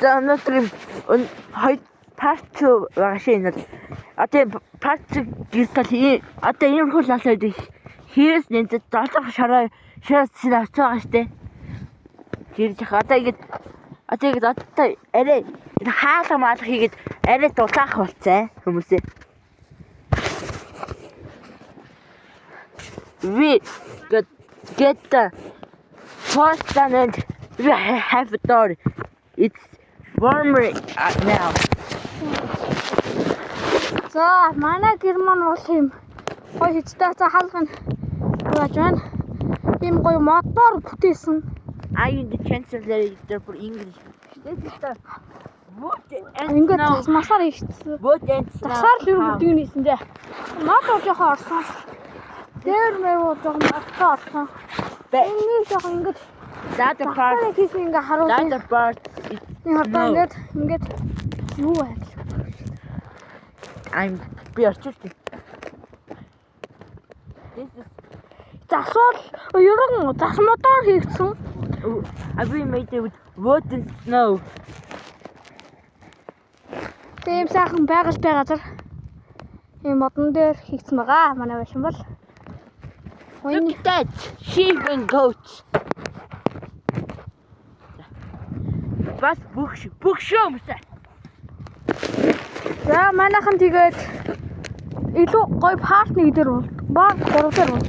За өнөөдөр хоёр part 2 байгаа шинэ. Одоо part 2 гэртэл одоо ийм хөл асууд хийс нэг долоо шараа син авцгаа штэ. Хэрж хаа одоо ингэж одоо арай хаалга маалга хийгээд арай дулаах болцсон хүмүүсээ. We get the first and we have a door. It's warmer now. За манай гэр маань бол юм гоё хэцтэй за хаалганы байж байна. Ийм гоё мотор бүтээсэн. I in the translator for English. This is the wood and Ингээд snow. масаар ихсэн. Wood and Тасаар л юм snow. бүгдийг нийсэн дээ. Мотор жоохон орсон. Дээр мэйгөө жоохон мотор орсон. Энэ жоохон ингээд That the part. хийсэн ингээ That харуулсан. the part. Энэ хатаа ингээд юу байл. I'm bearded. This is. Засвал ерөн зас мотор хийгдсэн. We made it with wood and snow. Тийм сайхан байгальтай газар. Ийм модон дээр хийгдсэн байгаа. Манай байшин бол. Look at that. Sheep and goats. Бас бүгшөөмсэ. За манайхан тэгээд илүү гоё парт нэг дээр бол баг 3 дээр болж